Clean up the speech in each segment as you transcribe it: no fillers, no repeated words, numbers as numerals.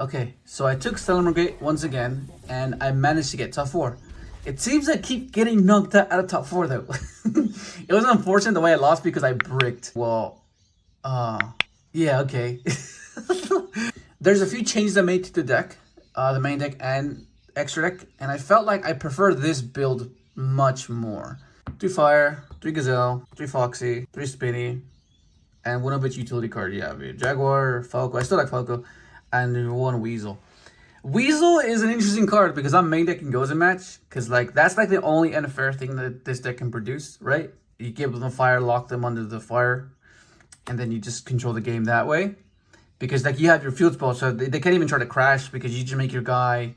Okay, so I took Salamangreat once again, and I managed to get top 4. It seems I keep getting knocked out of top 4 though. It was unfortunate the way I lost because I bricked. Well, yeah, okay. There's a few changes I made to the deck, the main deck and extra deck, and I felt like I prefer this build much more. 3 Fire, 3 Gazelle, 3 Foxy, 3 Spinny, and one of its utility card. Yeah, Jaguar, Falco. I still like Falco, and 1 Weasel. Weasel is an interesting card because I'm main decking goes in match, because like that's like the only unfair thing that this deck can produce, right? You give them fire, lock them under the fire, and then you just control the game that way. Because like you have your field spell, so they can't even try to crash because you just make your guy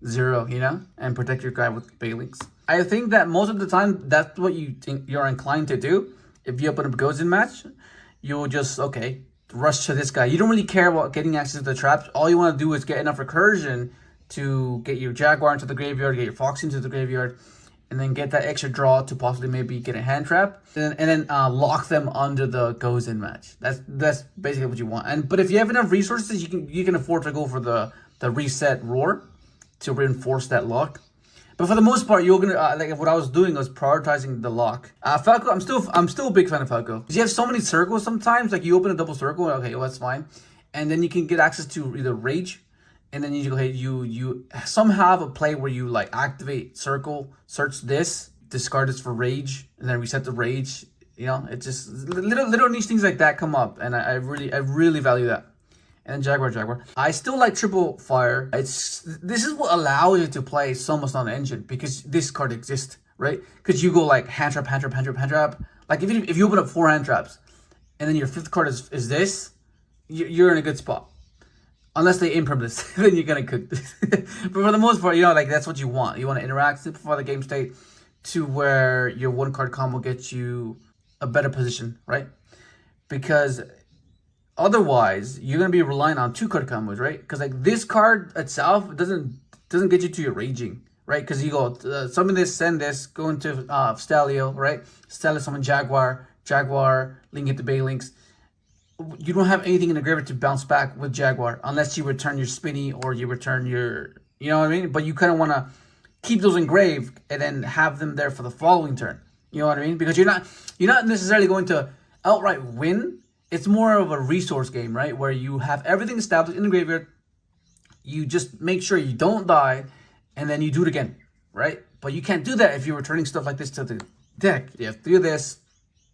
0, you know, and protect your guy with Bailings. I think that most of the time that's what you think you're inclined to do. If you open up goes in match, you'll just rush to this guy. You don't really care about getting access to the traps. All you want to do is get enough recursion to get your Jaguar into the graveyard, get your Fox into the graveyard, and then get that extra draw to possibly maybe get a hand trap, and then lock them under the goes in match. That's basically what you want. But if you have enough resources, you can afford to go for the reset roar to reinforce that lock. But for the most part, you're gonna like what I was doing was prioritizing the lock. Falco, I'm still a big fan of Falco because you have so many circles. Sometimes like you open a double circle, okay, well, that's fine, and then you can get access to either rage, and then you somehow have a play where you like activate circle, search this, discard this for rage, and then reset the rage. You know, it's just little niche things like that come up, and I really value that. And Jaguar. I still like triple fire. This is what allows you to play so much on the engine because this card exists, right? Because you go like hand trap. Like if you open up 4 hand traps, and then your 5th card is this, you're in a good spot. Unless they imprint this, then you're gonna cook this. But for the most part, you know, like that's what you want. You want to interact before the game state to where your 1 card combo gets you a better position, right? Because otherwise, you're gonna be relying on 2 card combos, right? Because like this card itself doesn't get you to your raging, right? Because you go summon this, send this, go into Stalio, right? Stalio summon Jaguar, link it to Balinks. You don't have anything in the graveyard to bounce back with Jaguar unless you return your Spinny or you return your, you know what I mean? But you kind of want to keep those engraved and then have them there for the following turn. You know what I mean? Because you're not necessarily going to outright win. It's more of a resource game, right? Where you have everything established in the graveyard. You just make sure you don't die, and then you do it again, right? But you can't do that if you're returning stuff like this to the deck. You have 3 of this,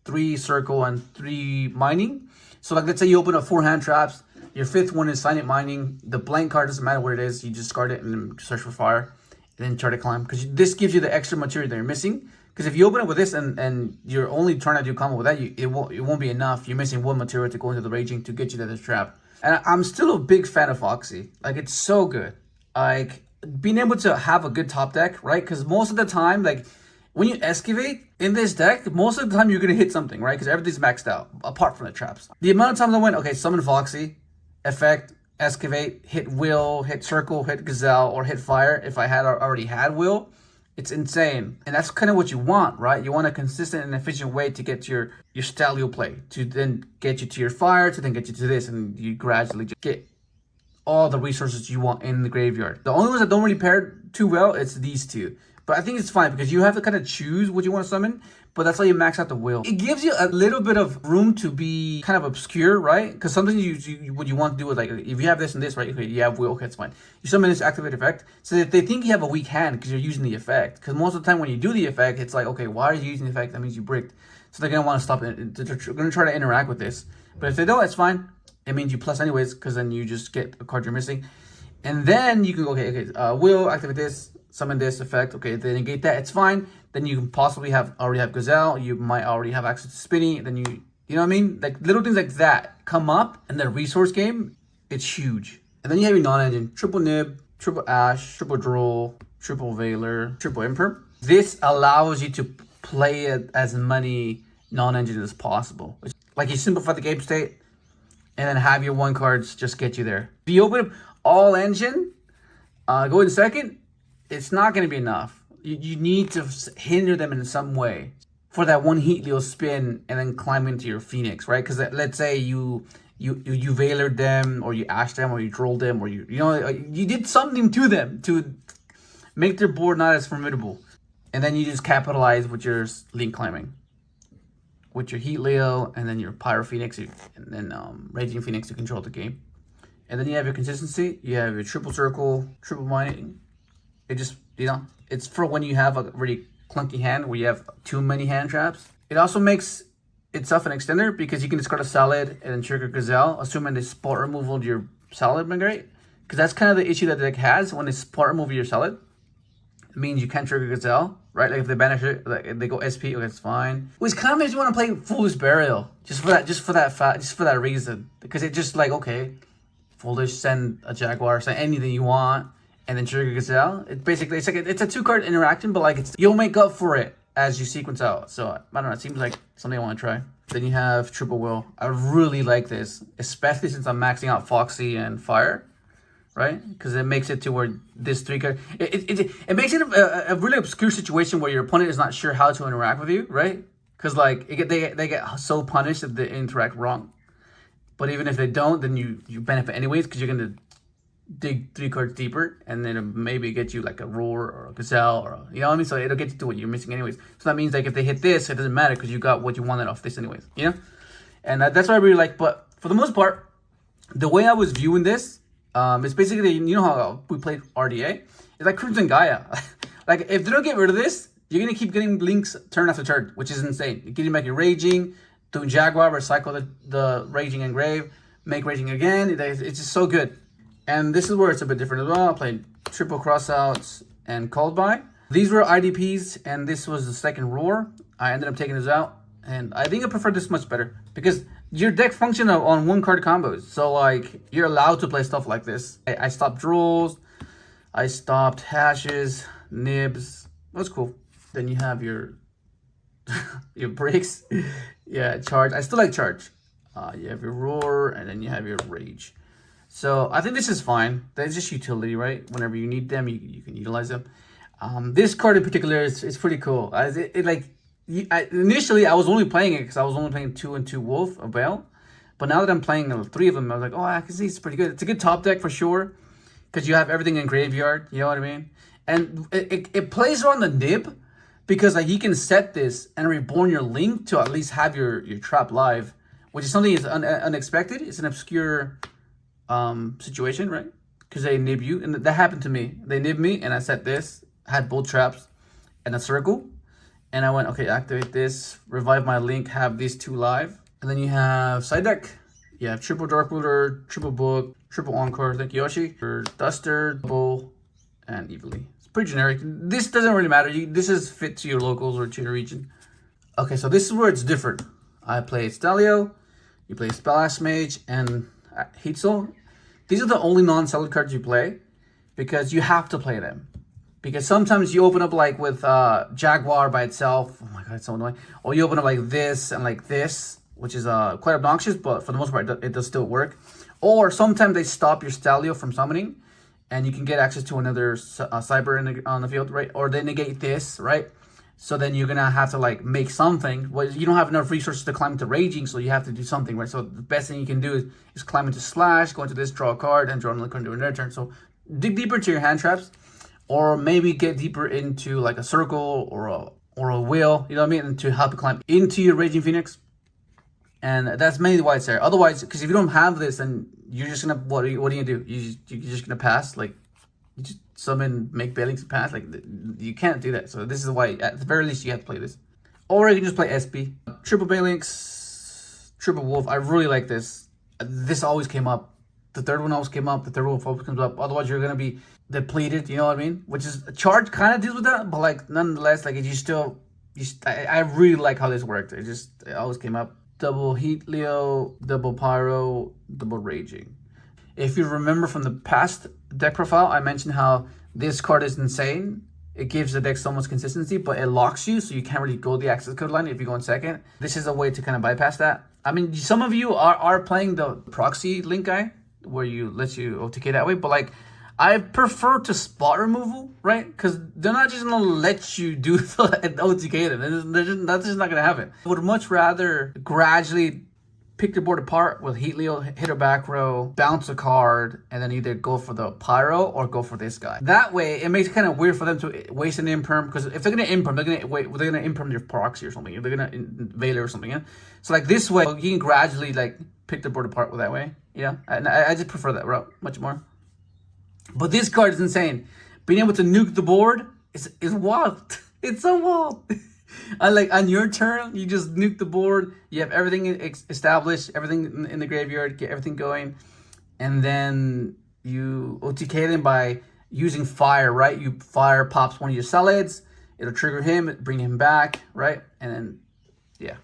3 circle, and 3 mining. So like let's say you open up 4 hand traps. Your 5th one is Silent Mining. The blank card doesn't matter where it is. You just discard it and then search for fire, and then try to climb. Because this gives you the extra material that you're missing. Because if you open it with this and you're only trying to do combo with that, it won't be enough. You're missing 1 material to go into the raging to get you to this trap. And I'm still a big fan of Foxy. Like it's so good. Like being able to have a good top deck, right? Because most of the time, like when you excavate in this deck, most of the time you're gonna hit something, right? Because everything's maxed out apart from the traps. The amount of times I went, okay, summon Foxy, effect, excavate, hit Will, hit Circle, hit Gazelle, or hit Fire. If I had already had Will. It's insane. And that's kind of what you want, right? You want a consistent and efficient way to get to your Stalio play, to then get you to your fire, to then get you to this, and you gradually just get all the resources you want in the graveyard. The only ones that don't really pair too well, it's these 2. But I think it's fine because you have to kind of choose what you want to summon, but that's how you max out the will. It gives you a little bit of room to be kind of obscure, right? Because something what you want to do is like, if you have this and this, right? Okay, you have will, okay, it's fine. You summon this activate effect, so that they think you have a weak hand because you're using the effect. Because most of the time when you do the effect, it's like, okay, why are you using the effect? That means you bricked. So they're going to want to stop it. They're going to try to interact with this. But if they don't, it's fine. It means you plus anyways, because then you just get a card you're missing. And then you can go, okay, will, activate this, summon this effect, okay, then negate that, it's fine. Then you can possibly already have Gazelle, you might already have access to Spinny, then you know what I mean? Like little things like that come up in the resource game, it's huge. And then you have your non-engine, triple Nib, triple Ash, triple Droll, triple Veiler, triple Imperm. This allows you to play it as many non-engines as possible. Like you simplify the game state, and then have your 1 cards just get you there. If you open up all engine, go in second, it's not going to be enough. You need to hinder them in some way for that 1 Heatleo spin and then climb into your Phoenix, right? Because let's say you you veilered them, or you ashed them, or you trolled them, or you did something to them to make their board not as formidable. And then you just capitalize with your link climbing, with your Heat Leo, and then your Pyro Phoenix, and then Raging Phoenix to control the game. And then you have your consistency. You have your triple circle, triple mining. It just, it's for when you have a really clunky hand where you have too many hand traps. It also makes itself an extender because you can discard a Salad and then trigger Gazelle, assuming they spot removal your Salamangreat. Because that's kind of the issue that the deck has when they spot remove your Salad. It means you can't trigger Gazelle, right? Like if they banish it, like if they go SP, okay, it's fine. Which kind of makes you want to play Foolish Burial, just for that reason. Because it just like, okay, Foolish, send a Jaguar, send anything you want, and then trigger Gazelle. It basically, it's like it's a 2-card interaction, but like you'll make up for it as you sequence out. So I don't know, it seems like something I want to try. Then you have Triple Will. I really like this, especially since I'm maxing out Foxy and Fire, right? Because it makes it to where this 3-card, it makes it a really obscure situation where your opponent is not sure how to interact with you, right? Because like they get so punished if they interact wrong. But even if they don't, then you benefit anyways, because you're gonna dig 3 cards deeper, and then it'll maybe get you like a Roar or a Gazelle, or you know what I mean. So it'll get you to what you're missing anyways. So that means like if they hit this, it doesn't matter because you got what you wanted off this anyways, you know. And that's what I really like. But for the most part, the way I was viewing this, it's basically, you know how we played RDA. It's like Crimson Gaia. Like if they don't get rid of this, you're gonna keep getting links turn after turn, which is insane. You're getting back your Raging. Do Jaguar, recycle the Raging Engrave, make Raging again. It's just so good. And this is where it's a bit different as well. I played triple crossouts and called by. These were IDPs, and this was the second Roar. I ended up taking this out, and I think I prefer this much better because your deck functions on 1-card combos. So like you're allowed to play stuff like this. I stopped Drools, I stopped Hashes, Nibs. That's cool. Then you have your your breaks. Yeah, Charge. I still like Charge. You have your Roar, and then you have your Rage. So I think this is fine. That's just utility, right? Whenever you need them, you can utilize them. This card in particular is pretty cool. Initially, I was only playing it because I was only playing 2 and 2 Wolf, a Bale. But now that I'm playing 3 of them, I was like, oh, I can see it's pretty good. It's a good top deck for sure, because you have everything in graveyard. You know what I mean? And it plays around the Nib, because like you can set this and reborn your Link to at least have your trap live, which is something is unexpected. It's an obscure situation, right? Because they nib you, and that happened to me. They nib me, and I set this, had both traps and a circle, and I went, okay, activate this, revive my Link, have these 2 live, and then you have side deck. You have triple Dark Ruler, triple Book, triple Encore, thank you, Yoshi, for Duster, Bull, and Evilly. Pretty generic. This doesn't really matter. This is fit to your locals or to your region. Okay, so this is where it's different. I play Stalio, you play Splash Mage, and Heat Soul. These are the only non-solid cards you play because you have to play them. Because sometimes you open up like with Jaguar by itself. Oh my god, it's so annoying. Or you open up like this and like this, which is quite obnoxious, but for the most part, it does still work. Or sometimes they stop your Stalio from summoning, and you can get access to another Cyber on the field, right? Or they negate this, right? So then you're going to have to like make something. Well, you don't have enough resources to climb into Raging, so you have to do something, right? So the best thing you can do is climb into Slash, go into this, draw a card, and draw another card during their turn. So dig deeper into your hand traps, or maybe get deeper into like a Circle or a Wheel, you know what I mean? And to help you climb into your Raging Phoenix. And that's mainly why it's there. Otherwise, because if you don't have this, then you're just gonna what are you gonna do? You're just gonna pass, like you just summon, make Bailings and pass. Like you can't do that. So this is why at the very least you have to play this, or you can just play SP. Triple Bailings, triple Wolf. I really like this. This always came up. The third one always came up. The third one always comes up. Otherwise, you're gonna be depleted. You know what I mean? Which is Charge kind of deals with that, but like nonetheless, like I really like how this worked. It always came up. Double Heat Leo, double Pyro, double Raging. If you remember from the past deck profile, I mentioned how this card is insane. It gives the deck so much consistency, but it locks you, so you can't really go the access code line if you go in second. This is a way to kind of bypass that. I mean, some of you are playing the proxy Link guy, where you let you OTK that way, but like, I prefer to spot removal, right? Because they're not just gonna let you do the OTK them. That's just not gonna happen. I would much rather gradually pick your board apart with Heat Leo, hit a back row, bounce a card, and then either go for the Pyro or go for this guy. That way, it makes it kind of weird for them to waste an imperm, because if they're gonna imperm, they're gonna imperm your proxy or something. They're gonna Veiler or something. Yeah. So like this way, you can gradually like pick the board apart with that way. Yeah. And I just prefer that route much more. But this card is insane. Being able to nuke the board is wild. It's so wild. Like on your turn, you just nuke the board. You have everything established, everything in the graveyard, get everything going, and then you OTK them by using fire. Right, you fire pops one of your solids. It'll trigger him, bring him back. Right, and then yeah,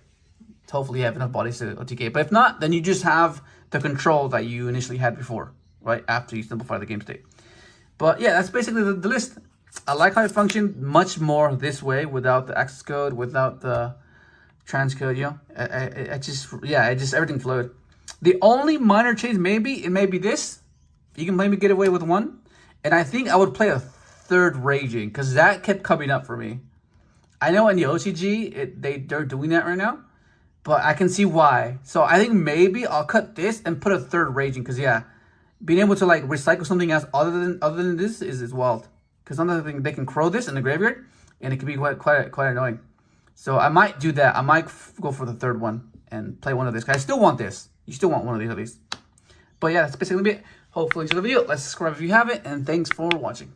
hopefully you have enough bodies to OTK. But if not, then you just have the control that you initially had before. Right, after you simplify the game state. But yeah, that's basically the list. I like how it functioned much more this way, without the access code, without the transcode, you know. I just everything flowed. The only minor change it may be this. You can maybe get away with one. And I think I would play a third Raging, because that kept coming up for me. I know in the OCG, they're doing that right now, but I can see why. So I think maybe I'll cut this and put a third Raging, because yeah, being able to like recycle something else other than this is wild. Because another thing, they can crow this in the graveyard, and it can be quite annoying. So I might do that. I might go for the third one and play one of these. I still want this. You still want one of these at least. But yeah, that's basically it. Hopefully you enjoyed the video. Let's subscribe if you haven't, and thanks for watching.